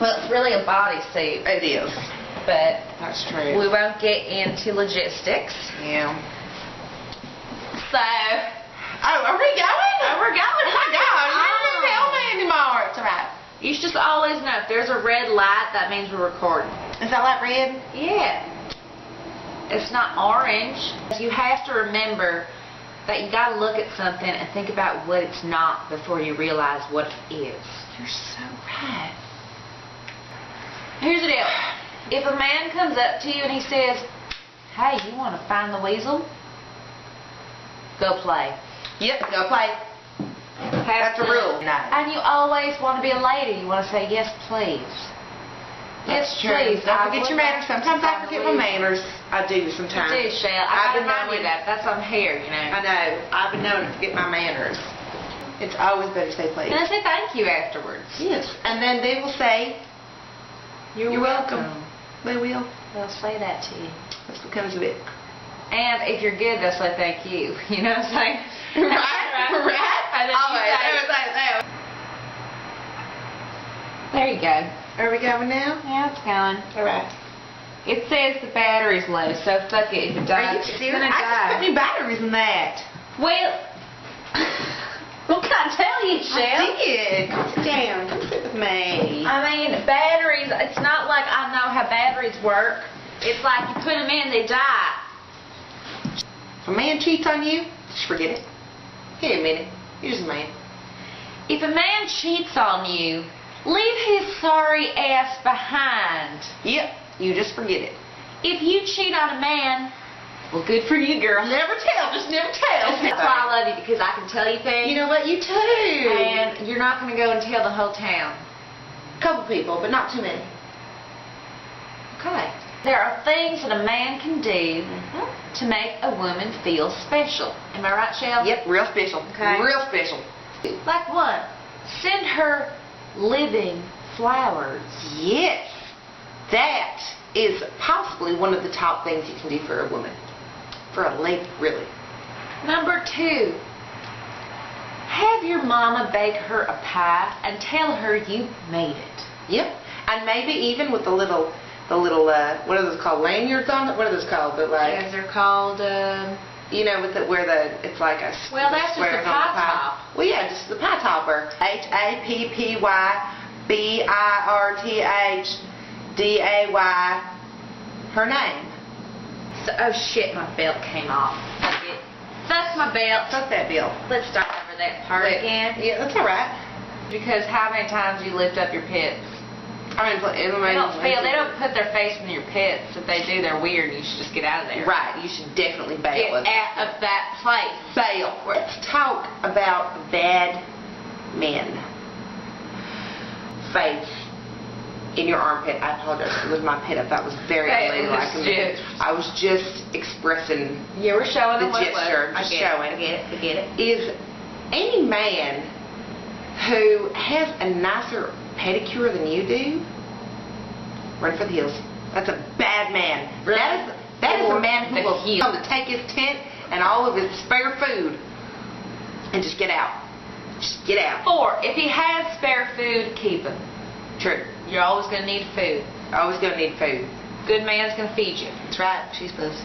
Well, it's really a bodysuit. It is. But that's true. We won't get into logistics. Yeah. So. Oh, are we going? Oh, we're going. Oh my God! You didn't tell me anymore. It's alright. You should just always know if there's a red light, that means we're recording. Is that light red? Yeah. It's not orange. You have to remember that you gotta look at something and think about what it's not before you realize what it is. You're so right. Here's the deal. If a man comes up to you and he says, hey, you want to find the weasel? Go play. Yep, go play. That's a rule. No. And you always want to be a lady. You want to say, yes, please. That's Yes, true. please. Don't forget your manners. Sometimes I forget my manners. I do sometimes. You do, Shell. I gotta remind you that. That's on here, you know. I know. I've been known to forget my manners. It's always better to say please. And I say thank you afterwards. Yes. And then they will say, You're welcome. They will. They'll say that to you. That's what comes of it. And if you're good, they'll say thank you. You know what I'm saying? Right. And then there you go. Are we going now? Yeah, it's going. Alright. It says the battery's low, so fuck it. If it dies, it's gonna I just die. put new batteries in that. Well, what can I tell you, Shell? I did. Calm down. Come sit with me. I mean, batteries, it's not like I know how batteries work. It's like you put them in, they die. If a man cheats on you, just forget it. Hey, a minute. You're just a man. If a man cheats on you, leave his sorry ass behind. Yep. You just forget it. If you cheat on a man, well, good for you, girl. Never tell. Just never tell. That's why I love you, because I can tell you things. You know what? You too. And you're not going to go and tell the whole town. A couple people, but not too many. Okay. There are things that a man can do to make a woman feel special. Am I right, Shell? Yep, real special. Okay. Real special. Like what? Send her living flowers. Yes. That is possibly one of the top things you can do for a woman. For a lady, really. Number 2. Have your mama bake her a pie and tell her you made it. Yep. And maybe even with the little what are those called? Lanyards on it? What are those called? But like, Yes, they're called, you know, with it's like a well, that's just the pie top. Well, yeah, just the pie topper. HAPPYBIRTHDAY. Her name. So, oh shit, my belt came off. Fuck my belt. Fuck that bill. Let's start over that part again. Yeah, that's alright. Because how many times you lift up your pits? I mean, They don't put their face in your pits. If they do, they're weird. You should just get out of there. Right. You should definitely bail. Get out of that place. Bail. Let's talk about bad men. Faith in your armpit. I apologize for losing my pit up. That was very unladylike of me. I was just expressing. You were showing the gesture. I get it. Is any man who has a nicer pedicure than you do, run for the hills. That's a bad man. Really? That is a man who will come to take his tent and all of his spare food and just get out. Just get out. Or, if he has spare food, keep him. True. You're always going to need food. Always going to need food. Good man's going to feed you. That's right. She's supposed.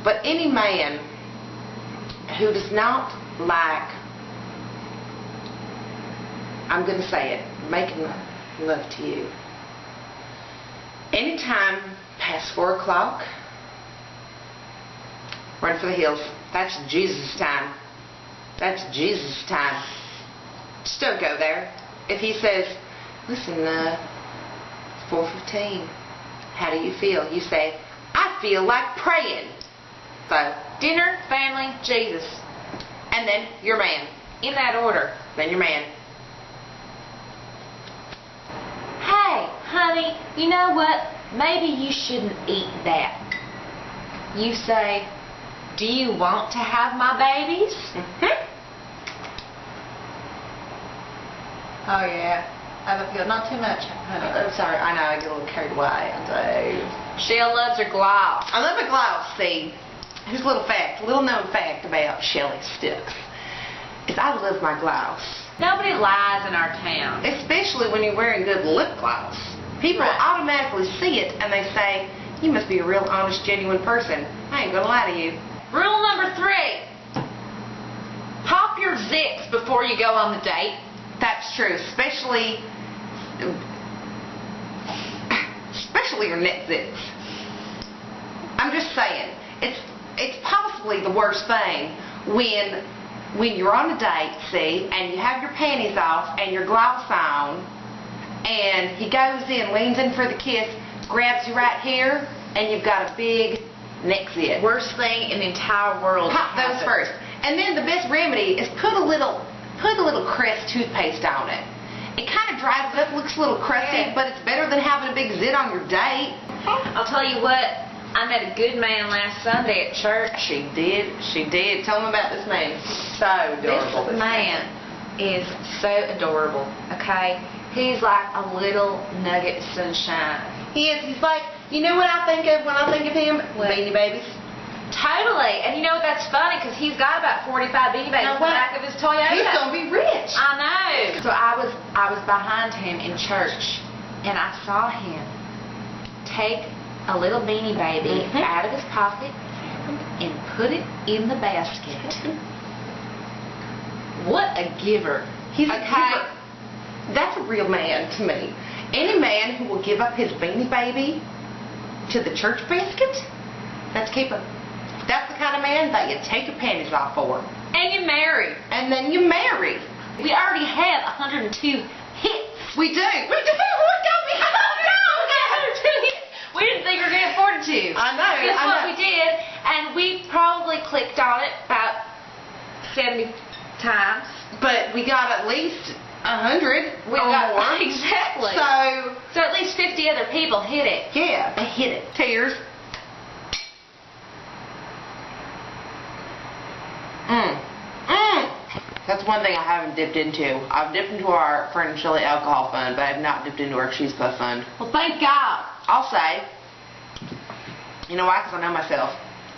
But any man who does not like, I'm going to say it, making love to you. Anytime past 4 o'clock, run for the hills. That's Jesus' time. That's Jesus' time. Just don't go there. If he says, listen, 4:15, how do you feel? You say, I feel like praying. So, dinner, family, Jesus. And then your man. In that order. Then your man. Hey, honey, you know what? Maybe you shouldn't eat that. You say, do you want to have my babies? Oh, yeah. I feel not too much, honey. I'm sorry. I know. I get a little carried away. I do. Shell loves her gloss. I love my gloss, see. Here's a little known fact about Shelly Sticks. Is I love my gloss. Nobody lies in our town. Especially when you're wearing good lip gloss. People Right. automatically see it and they say, you must be a real honest, genuine person. I ain't gonna lie to you. Rule number 3. Pop your zips before you go on the date. That's true, especially your neck zips. I'm just saying, it's possibly the worst thing when you're on a date, see, and you have your panties off and your gloss on, and he goes in, leans in for the kiss, grabs you right here, and you've got a big neck zip. Worst thing in the entire world. Pop those first. And then the best remedy is put a little Crest toothpaste on it. It kind of dries it up, looks a little crusty, Yeah. but it's better than having a big zit on your date. I'll tell you what, I met a good man last Sunday at church. She did. Tell them about this man. So adorable. This man is so adorable, okay? He's like a little nugget of sunshine. He is. He's like, you know what I think of when I think of him? What? Beanie Babies. Totally. And you know what, that's funny because he's got about 45 Beanie Babies in the back of his Toyota. He's gonna be rich. I know. So I was behind him in church, and I saw him take a little Beanie Baby out of his pocket and put it in the basket. What a giver. He's a giver. That's a real man to me. Any man who will give up his Beanie Baby to the church basket, that's keeping. That's the kind of man that you take your panties off for. And you marry. And then you marry. We already have 102 hits. We do. We do. What got me? Oh no, we got 102 hits. We didn't think we were going to afford to. I know. Guess I what know. we did? And we probably clicked on it about 70 times. But we got at least 100 We or got more. exactly. So at least 50 other people hit it. yeah, they hit it. Tears. That's one thing I haven't dipped into. I've dipped into our friend Shelley alcohol fund, but I have not dipped into our cheese puff fund. Well, thank God. I'll say, you know why? Because I know myself.